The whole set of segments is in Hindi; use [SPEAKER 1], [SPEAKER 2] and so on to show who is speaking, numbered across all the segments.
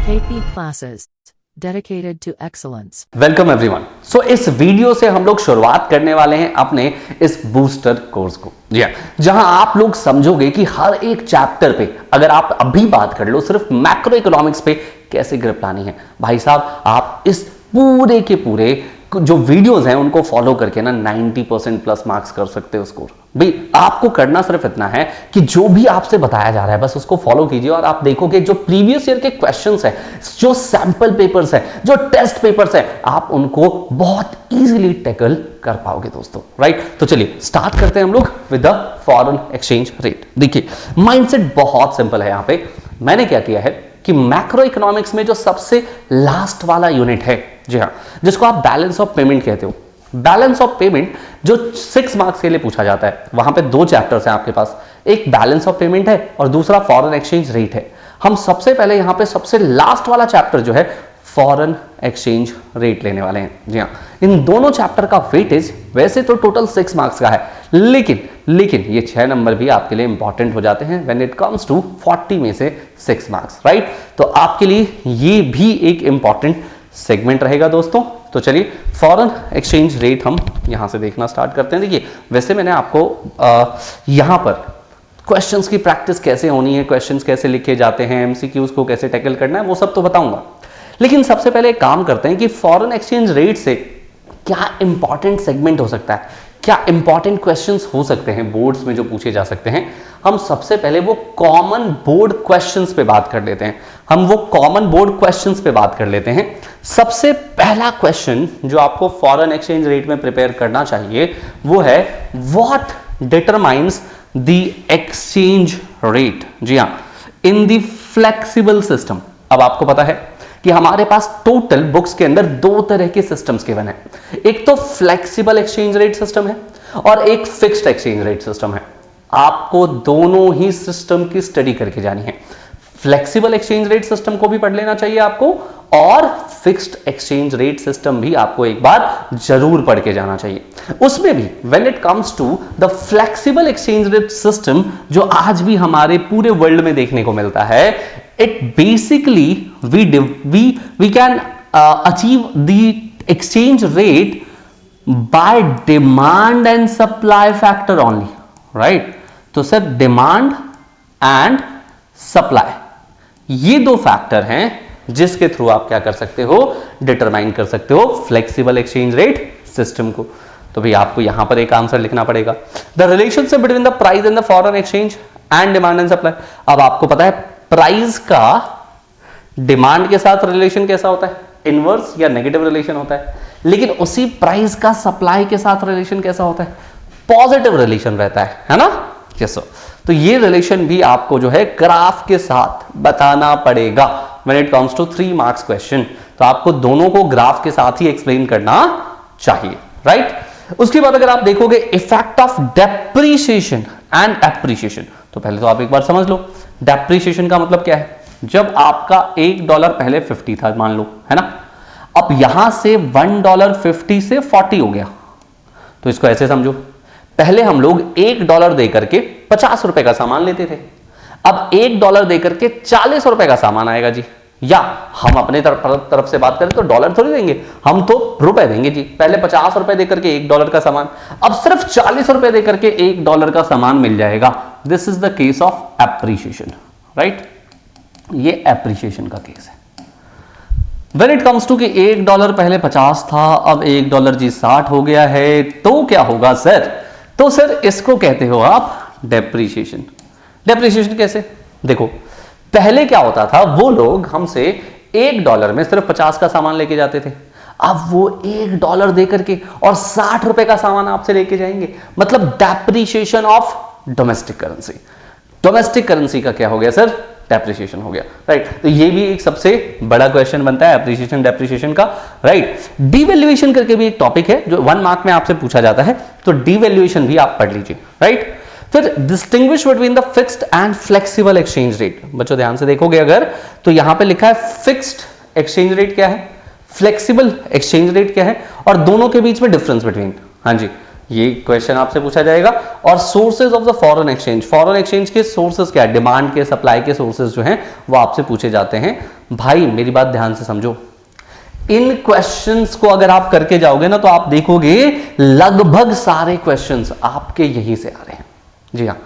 [SPEAKER 1] KP classes dedicated to excellence.
[SPEAKER 2] Welcome everyone. So इस वीडियो से हम लोग शुरुआत करने वाले हैं अपने इस बूस्टर कोर्स को, जी हाँ, जहां आप लोग समझोगे कि हर एक चैप्टर पे अगर आप अभी बात कर लो सिर्फ मैक्रो इकोनॉमिक्स पे कैसे ग्रिप लानी है, भाई साहब आप इस पूरे के पूरे जो वीडियोस हैं उनको फॉलो करके ना 90% प्लस मार्क्स कर सकते हो स्कोर। भाई आपको करना सिर्फ इतना है कि जो भी आपसे बताया जा रहा है बस उसको फॉलो कीजिए और आप देखोगे जो प्रीवियस ईयर के क्वेश्चंस हैं, जो सैंपल पेपर्स हैं, जो टेस्ट पेपर्स हैं, आप उनको बहुत इजीली टैकल कर पाओगे दोस्तों, राइट। तो चलिए स्टार्ट करते हैं हम लोग with the foreign exchange rate. देखिए माइंडसेट बहुत सिंपल है। यहां पे मैंने क्या किया है कि मैक्रो इकोनॉमिक्स में जो सबसे लास्ट वाला यूनिट है, जी हाँ, जिसको आप बैलेंस ऑफ पेमेंट कहते हो, बैलेंस ऑफ पेमेंट जो 6 मार्क्स के लिए पूछा जाता है, वहां पे 2 चैप्टर्स हैं आपके पास, एक बैलेंस ऑफ पेमेंट है और दूसरा फॉरेन एक्सचेंज रेट है। हम सबसे पहले यहां पे सबसे लास्ट वाला चैप्टर जो है फॉरेन एक्सचेंज रेट लेने वाले हैं। जी हाँ, इन दोनों चैप्टर का वेटेज वैसे तो टोटल 6 मार्क्स का है, लेकिन ये 6 नंबर भी आपके लिए इंपॉर्टेंट हो जाते हैं व्हेन इट कम्स टू 40 में से 6 मार्क्स, राइट। तो आपके लिए ये भी एक इंपॉर्टेंट सेगमेंट रहेगा दोस्तों। तो चलिए फॉरेन एक्सचेंज रेट हम यहां से देखना स्टार्ट करते हैं। देखिए वैसे मैंने आपको यहां पर क्वेश्चंस की प्रैक्टिस कैसे होनी है, क्वेश्चंस कैसे लिखे जाते हैं, एमसीक्यूज को कैसे टैकल करना है, वो सब तो बताऊंगा, लेकिन सबसे पहले एक काम करते हैं कि फॉरेन एक्सचेंज रेट से क्या इंपॉर्टेंट सेगमेंट हो सकता है, क्या इंपॉर्टेंट क्वेश्चंस हो सकते हैं बोर्ड्स में जो पूछे जा सकते हैं। हम सबसे पहले वो कॉमन बोर्ड क्वेश्चंस पे बात कर लेते हैं। सबसे पहला क्वेश्चन जो आपको फॉरेन एक्सचेंज रेट में प्रिपेयर करना चाहिए वो है what determines the exchange rate, जी हां, इन द फ्लेक्सिबल सिस्टम। अब आपको पता है कि हमारे पास टोटल बुक्स के अंदर 2 तरह के सिस्टम्स गिवन है, एक तो फ्लेक्सिबल एक्सचेंज रेट सिस्टम है और एक फिक्स्ड एक्सचेंज रेट सिस्टम है। आपको दोनों ही सिस्टम की स्टडी करके जानी है। फ्लेक्सिबल एक्सचेंज रेट सिस्टम को भी पढ़ लेना चाहिए आपको और फिक्स्ड एक्सचेंज रेट सिस्टम भी आपको एक बार जरूर पढ़ के जाना चाहिए। उसमें भी when it comes to the flexible exchange rate system जो आज भी हमारे पूरे वर्ल्ड में देखने को मिलता है, it basically we can achieve the exchange rate by demand and supply factor only, right। तो सर डिमांड एंड सप्लाई ये 2 फैक्टर हैं जिसके थ्रू आप क्या कर सकते हो, डिटरमाइन कर सकते हो फ्लेक्सिबल एक्सचेंज रेट सिस्टम को। तो भाई आपको यहां पर एक आंसर लिखना पड़ेगा, the relationship between the price and the foreign exchange and demand and supply. अब आपको पता है प्राइस का डिमांड के साथ रिलेशन कैसा होता है, इनवर्स या नेगेटिव रिलेशन होता है, लेकिन उसी प्राइस का सप्लाई के साथ रिलेशन कैसा होता है, पॉजिटिव रिलेशन रहता है ना। यस, तो ये रिलेशन भी आपको जो है ग्राफ के साथ बताना पड़ेगा when it comes to 3 marks question. तो आपको दोनों को ग्राफ के साथ ही एक्सप्लेन करना चाहिए, राइट। उसके बाद अगर आप देखोगे effect of depreciation and appreciation, तो पहले तो आप एक बार समझ लो डेप्रीशिएशन का मतलब क्या है। जब आपका $1 पहले 50 था मान लो, है ना, अब यहां से $1 50 से 40 हो गया। तो इसको ऐसे समझो, पहले हम लोग $1 देकर के 50 रुपए का सामान लेते थे, अब $1 देकर के 40 रुपए का सामान आएगा जी। या हम अपने तरफ से बात करें तो डॉलर थोड़ी देंगे, हम तो रुपए देंगे जी। पहले 50 रुपए देकर के $1 का सामान, अब सिर्फ 40 रुपए देकर के $1 का सामान मिल जाएगा। This is the case of appreciation, right. ये एप्रिशिएशन का केस है। When it comes to कि $1 पहले 50 था, अब $1 जी 60 हो गया है, तो क्या होगा सर, तो सर इसको कहते हो आप डेप्रीशिएशन। डेप्रीशिएशन कैसे, देखो पहले क्या होता था, वो लोग हमसे $1 में सिर्फ 50 का सामान लेके जाते थे, अब वो $1 देकर के और 60 रुपए का सामान आपसे लेके जाएंगे, मतलब depreciation of domestic currency. Domestic currency का क्या हो गया सर, डेप्रिसिएशन हो गया, राइट। तो ये भी एक सबसे बड़ा क्वेश्चन बनता है एप्रिसिएशन डेप्रिसिएशन का, राइट। डिवैल्यूएशन करके भी एक टॉपिक है जो 1 मार्क में आपसे पूछा जाता है, तो डिवैल्यूएशन भी आप पढ़ लीजिए, राइट। फिर distinguish between the fixed and flexible exchange rate. बच्चों ध्यान से देखोगे अगर, तो यहां पे लिखा है फिक्स्ड एक्सचेंज रेट क्या है, फ्लेक्सिबल एक्सचेंज रेट क्या है, और दोनों के बीच में डिफरेंस बिटवीन, हाँ जी, ये क्वेश्चन आपसे पूछा जाएगा। और sources of the foreign exchange, foreign exchange के सोर्सेज क्या है, डिमांड के सप्लाई के सोर्सेज जो हैं वो आपसे पूछे जाते हैं। भाई मेरी बात ध्यान से समझो, इन क्वेश्चंस को अगर आप करके जाओगे ना तो आप देखोगे लगभग सारे क्वेश्चंस आपके यहीं से आ रहे हैं। जी हाँ,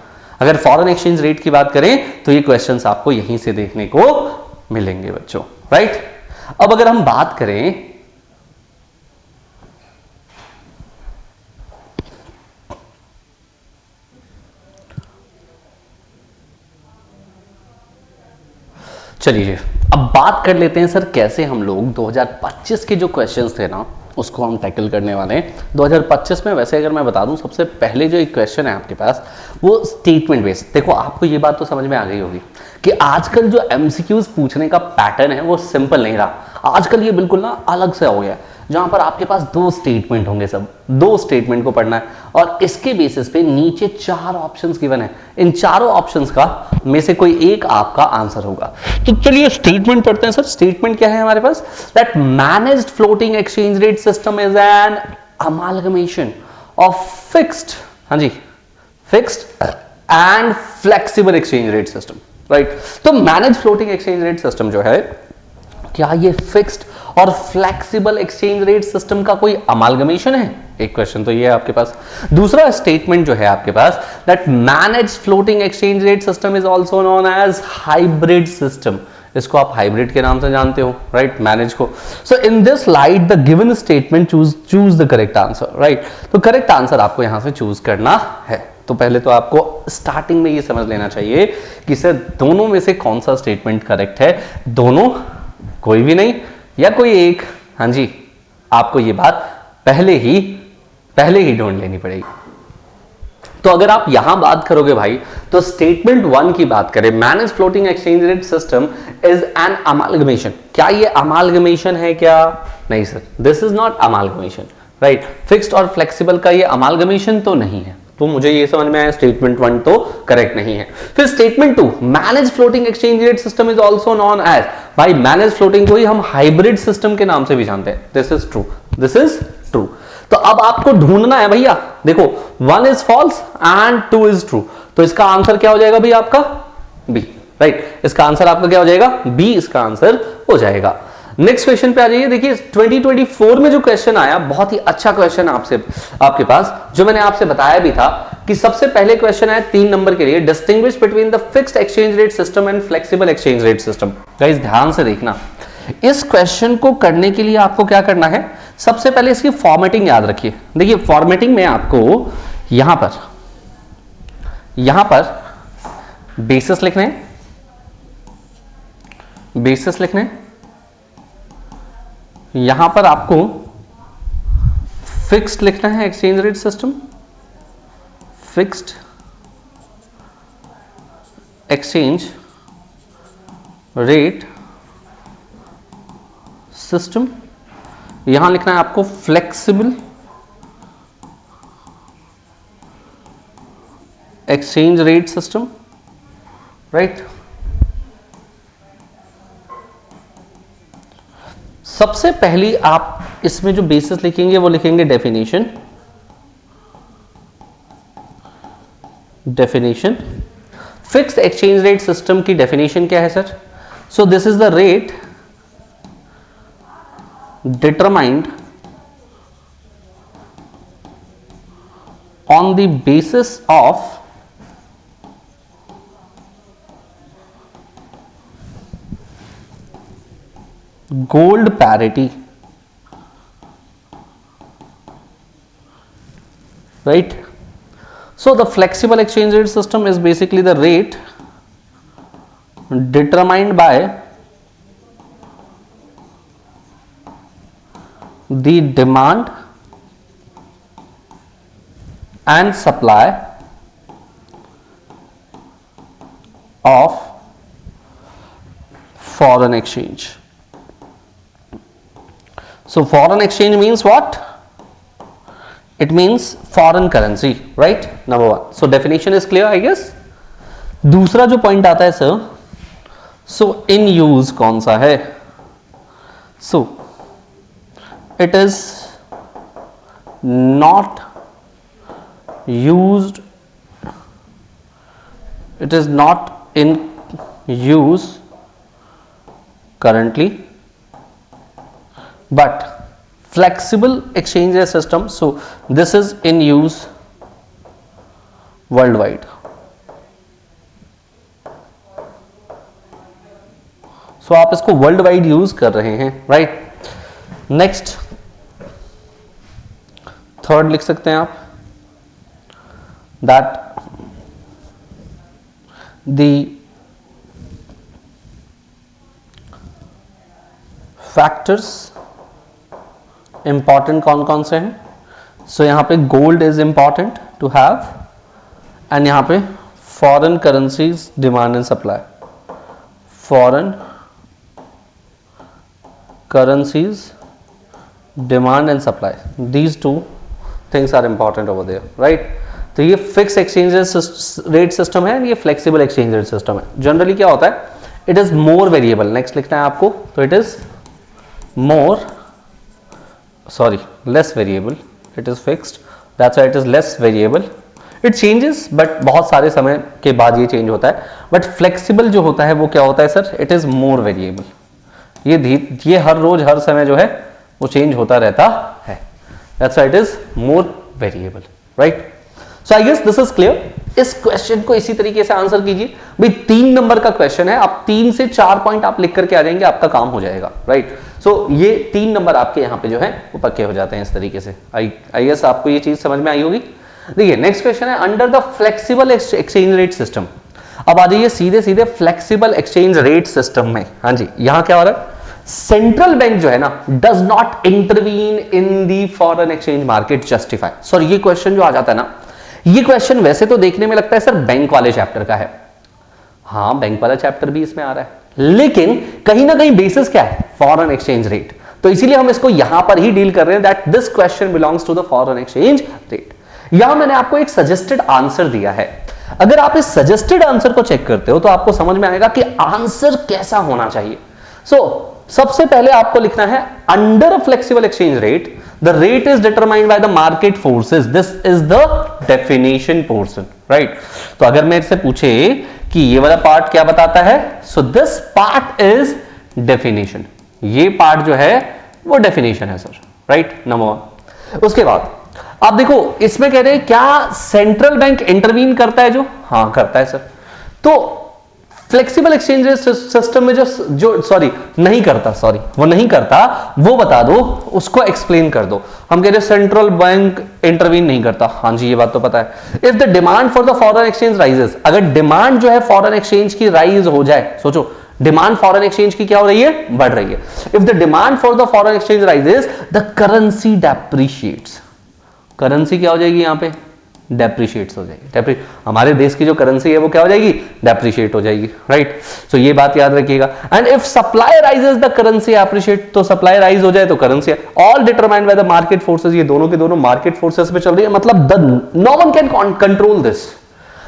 [SPEAKER 2] अगर फॉरेन एक्सचेंज रेट की बात करें तो ये क्वेश्चंस आपको यहीं से देखने को मिलेंगे बच्चों, राइट। अब अगर हम बात करें चलिए अब बात कर लेते हैं सर कैसे हम लोग 2025 के जो क्वेश्चंस थे ना उसको हम टैकल करने वाले हैं। 2025 में वैसे अगर मैं बता दूं, सबसे पहले जो एक क्वेश्चन है आपके पास वो स्टेटमेंट बेस्ड। देखो आपको ये बात तो समझ में आ गई होगी कि आजकल जो एमसीक्यूज पूछने का पैटर्न है वो सिंपल नहीं रहा। आजकल ये बिल्कुल ना अलग से हो गया, जहां पर आपके पास 2 स्टेटमेंट होंगे, सब 2 स्टेटमेंट को पढ़ना है और इसके बेसिस पे नीचे 4 ऑप्शंस गिवन है। इन चारों ऑप्शंस का में से कोई एक आपका आंसर होगा। तो चलिए स्टेटमेंट पढ़ते हैं सर। स्टेटमेंट क्या है हमारे पास, that managed floating exchange rate system is an amalgamation of fixed, हाँ जी, fixed and flexible exchange rate system, right. तो manage floating exchange rate system जो है, क्या ये फिक्स्ड और फ्लेक्सिबल एक्सचेंज रेट सिस्टम का कोई अमालगमेशन है? एक क्वेश्चन तो ये है आपके पास। दूसरा स्टेटमेंट जो है आपके पास, that manage floating exchange rate system is also known as hybrid system. इसको आप हाइब्रिड के नाम से जानते हो, राइट, मैनेज को। So in this light the given statement choose the correct answer, right. तो करेक्ट आंसर आपको यहां से चूज करना है। तो पहले तो आपको स्टार्टिंग में ये समझ लेना चाहिए कि सर दोनों में से कौन सा स्टेटमेंट करेक्ट है। दोनों, कोई भी नहीं या कोई एक, हाँ जी, आपको ये बात पहले ही ढूंढ लेनी पड़ेगी। तो अगर आप यहां बात करोगे भाई, तो स्टेटमेंट 1 की बात करें, manage floating exchange rate system is an amalgamation. क्या ये अमालगमेशन है क्या? नहीं sir, this is not amalgamation, right. Fixed और फ्लेक्सिबल का ये अमालगमेशन तो नहीं है। तो मुझे ये समझ में आया स्टेटमेंट 1 तो करेक्ट नहीं है। फिर statement 2, manage floating exchange rate system is also known as, भाई मैनेज फ्लोटिंग को ही हम हाइब्रिड सिस्टम के नाम से भी जानते हैं। This is true, this is true. तो अब आपको ढूंढना है भैया, देखो 1 is false and 2 is true. तो इसका आंसर क्या हो जाएगा भाई आपका? B, right. इसका आंसर आपका क्या हो जाएगा? बी इसका आंसर हो जाएगा। नेक्स्ट क्वेश्चन पे आ जाइए। देखिए 2024 में जो क्वेश्चन आया, बहुत ही अच्छा क्वेश्चन आपसे आपके पास, जो मैंने आपसे बताया भी था कि सबसे पहले क्वेश्चन आया 3 नंबर के लिए, distinguish between the fixed exchange rate system and flexible exchange rate system. Guys ध्यान से देखना, इस क्वेश्चन को करने के लिए आपको क्या करना है, सबसे पहले इसकी फॉर्मेटिंग याद रखिए। देखिए फॉर्मेटिंग में आपको यहां पर बेसिस लिखने, यहां पर आपको फिक्स्ड लिखना है, exchange rate system, fixed exchange rate system. यहां लिखना है आपको flexible exchange rate system, right. सबसे पहली आप इसमें जो बेसिस लिखेंगे वो लिखेंगे definition. Fixed exchange rate system की डेफिनेशन क्या है sir? So this is the rate determined on the basis of gold parity, right? So the flexible exchange rate system is basically the rate determined by the demand and supply of foreign exchange. So foreign exchange means what? It means foreign currency, right? Number 1. So definition is clear, I guess. दूसरा जो पॉइंट आता है सर, so in use कौन सा है? So it is not used, it is not in use currently, but flexible exchange rate system, so this is in use worldwide. So आप इसको वर्ल्ड वाइड यूज कर रहे हैं, राइट। नेक्स्ट थर्ड लिख सकते हैं आप, दैट द फैक्टर्स इंपॉर्टेंट कौन कौन से हैं। सो यहां पे gold is important to have, and यहां पे foreign currencies demand and supply, foreign currencies demand and supply, these two things are important over there, right। तो ये फिक्स एक्सचेंज रेट सिस्टम है, ये फ्लेक्सिबल एक्सचेंज रेट सिस्टम है। जनरली क्या होता है, it is more variable. Next लिखना है आपको, तो it is less variable, it is fixed, that's why it is less variable, it changes but बहुत सारे समय के बाद ये चेंज होता है। बट फ्लेक्सिबल जो होता है वो क्या होता है sir, it is more variable, ये हर रोज हर समय जो है वो चेंज होता रहता है, that's why it is more variable, right. So I guess this is clear. इस क्वेश्चन को इसी तरीके से आंसर कीजिए भाई, 3 नंबर का क्वेश्चन है, आप 3 से 4 पॉइंट आप लिख करके आ जाएंगे, आपका काम हो जाएगा, राइट। सो ये 3 नंबर आपके यहाँ पे जो है वो पक्के हो जाते हैं इस तरीके से। आई गेस आपको ये चीज समझ में आई होगी। देखिए नेक्स्ट क्वेश्चन है, under the flexible exchange rate system. अब आ जाइए सीधे सीधे फ्लेक्सिबल एक्सचेंज रेट सिस्टम में। हाँ जी, यहां क्या हो रहा है, सेंट्रल बैंक जो है ना does not intervene in the foreign exchange market justify. Sorry, ये क्वेश्चन जो आ जाता है ना, ये क्वेश्चन वैसे तो देखने में लगता है सर बैंक वाले चैप्टर का है, हाँ बैंक वाला चैप्टर भी इसमें आ रहा है, लेकिन कहीं ना कहीं बेसिस क्या है, फॉरेन एक्सचेंज रेट। तो इसीलिए हम इसको यहां पर ही डील कर रहे हैं, that this question belongs to the foreign exchange rate. यहां मैंने आपको एक सजेस्टेड आंसर दिया है, अगर आप इस सजेस्टेड आंसर को चेक करते हो तो आपको समझ में आएगा कि आंसर कैसा होना चाहिए। सबसे पहले आपको लिखना है, under a flexible exchange rate the rate is determined by the market forces, this is the definition portion, right. तो अगर मेरे से पूछे कि ये वाला पार्ट क्या बताता है, so this part is definition, ये पार्ट जो है वो डेफिनेशन है सर, राइट, नंबर 1। उसके बाद आप देखो इसमें कह रहे हैं क्या सेंट्रल बैंक इंटरवीन करता है, जो हाँ करता है सर। तो फ्लेक्सिबल एक्सचेंज रेट सिस्टम में जो सॉरी नहीं करता, सॉरी वो नहीं करता, वो बता दो, उसको एक्सप्लेन कर दो। हम कह रहे सेंट्रल बैंक इंटरवीन नहीं करता, हाँ जी ये बात तो पता है। If the demand for the foreign exchange rises, अगर डिमांड जो है फॉरेन एक्सचेंज की राइज हो जाए, सोचो डिमांड फॉरेन एक्सचेंज की क्या हो रही है, बढ़ रही है। If the demand for the foreign exchange rises the currency depreciates, currency क्या हो जाएगी यहाँ पे, डेप्रिशिएट्स हो जाएगी। हमारे देश की जो करेंसी है वो क्या हो जाएगी, डेप्रिशिएट हो जाएगी, राइट। सो ये बात याद रखिएगा। And if supply rises the currency appreciate, तो सप्लाई राइज हो जाए तो currency, all determined by the market forces, ये दोनों के दोनों मार्केट फोर्सेस पे चल रही है, मतलब no one can control this,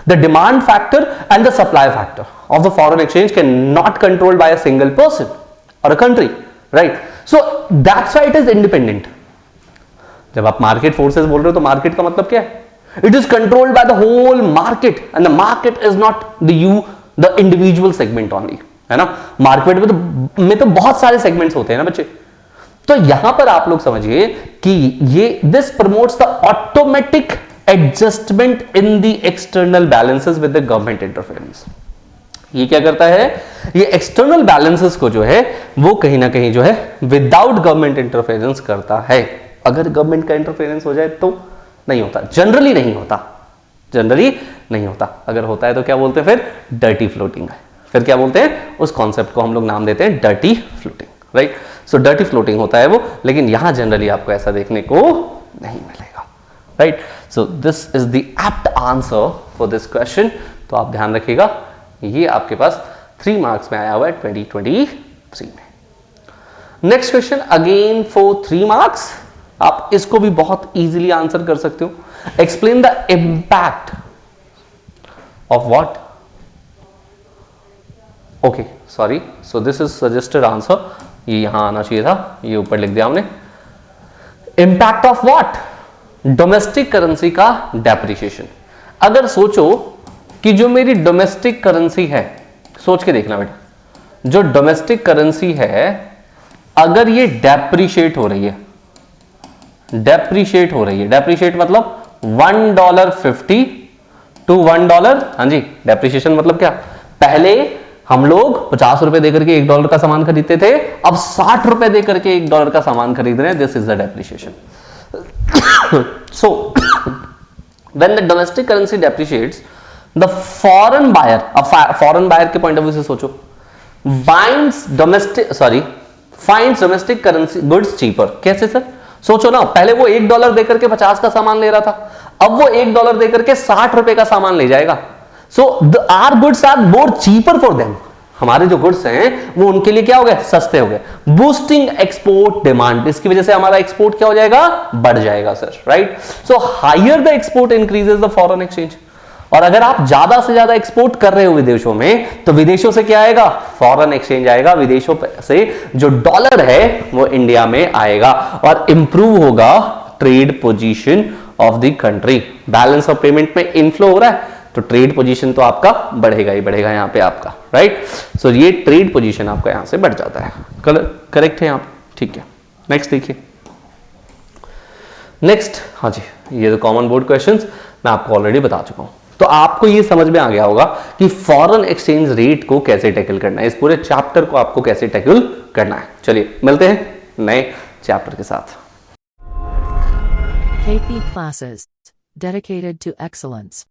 [SPEAKER 2] the demand factor and the supply factor of the foreign exchange can not controlled by a single person और a country, right. So that's why it is independent. जब आप मार्केट फोर्सेस बोल रहे हो तो मार्केट का मतलब क्या है, it is controlled by the whole market and the market is not the individual segment only, है ना। मार्केट में तो बहुत सारे सेगमेंट्स होते हैं ना बच्चे। तो यहां पर आप लोग समझिए कि ये this promotes the automatic adjustment in the external balances with the government interference. ये क्या करता है, ये एक्सटर्नल बैलेंसेस को जो है वो कहीं ना कहीं जो है विदाउट गवर्नमेंट इंटरफेरेंस करता है। अगर गवर्नमेंट का इंटरफेरेंस हो जाए तो नहीं होता, जनरली नहीं होता, जनरली नहीं होता। अगर होता है तो क्या बोलते हैं फिर, डर्टी फ्लोटिंग। फिर क्या बोलते हैं, उस कॉन्सेप्ट को हम लोग नाम देते हैं dirty floating, right. So dirty floating होता है वो, लेकिन यहां जनरली आपको ऐसा देखने को नहीं मिलेगा, right. So this is the apt answer for this question. तो आप ध्यान रखिएगा, ये आपके पास 3 मार्क्स में आया हुआ है 2023 में। Next question again for 3 marks, आप इसको भी बहुत इजीली आंसर कर सकते हो। Explain the impact of what, okay sorry, so this is suggested answer, ये यहां आना चाहिए था, ये ऊपर लिख दिया हमने। Impact of what, domestic currency का डेप्रिसिएशन। अगर सोचो कि जो मेरी डोमेस्टिक करेंसी है, सोच के देखना बेटा, जो डोमेस्टिक करेंसी है अगर ये डेप्रिशिएट हो रही है, डेप्रिशिएट हो रही है, डेप्रिशिएट मतलब $1.50 टू $1, हाँ जी, डेप्रिशिएशन मतलब क्या, पहले हम लोग 50 रुपए देकर के $1 का सामान खरीदते थे, अब 60 रुपए देकर के $1 का सामान खरीद रहे हैं, this is the depreciation. So when the domestic currency depreciates, the foreign buyer, अब foreign buyer के पॉइंट ऑफ व्यू से सोचो, finds domestic currency goods cheaper। कैसे सर? सोचो ना, पहले वो $1 देकर के 50 का सामान ले रहा था, अब वो $1 देकर के 60 रुपए का सामान ले जाएगा। So our goods are more cheaper for them। हमारे जो गुड्स हैं वो उनके लिए क्या हो गए, सस्ते हो गए। बूस्टिंग एक्सपोर्ट डिमांड, इसकी वजह से हमारा एक्सपोर्ट क्या हो जाएगा, बढ़ जाएगा sir, right. So higher the export increases the foreign exchange. और अगर आप ज्यादा से ज्यादा एक्सपोर्ट कर रहे हो विदेशों में, तो विदेशों से क्या आएगा, फॉरेन एक्सचेंज आएगा, विदेशों से जो डॉलर है वो इंडिया में आएगा और इंप्रूव होगा trade position of the country. Balance of payment में इनफ्लो हो रहा है तो ट्रेड पोजीशन तो आपका बढ़ेगा ही बढ़ेगा यहां पे आपका, राइट। सो ये ट्रेड पोजीशन आपका यहां से बढ़ जाता है। करेक्ट है यहां पे, ठीक है। नेक्स्ट देखिए, नेक्स्ट, हाँ जी, ये तो कॉमन बोर्ड क्वेश्चंस मैं आपको ऑलरेडी बता चुका हूं, तो आपको ये समझ में आ गया होगा कि फॉरेन एक्सचेंज रेट को कैसे टैकल करना है, इस पूरे चैप्टर को आपको कैसे टैकल करना है। चलिए मिलते हैं नए चैप्टर के साथ।
[SPEAKER 1] KP classes dedicated to excellence.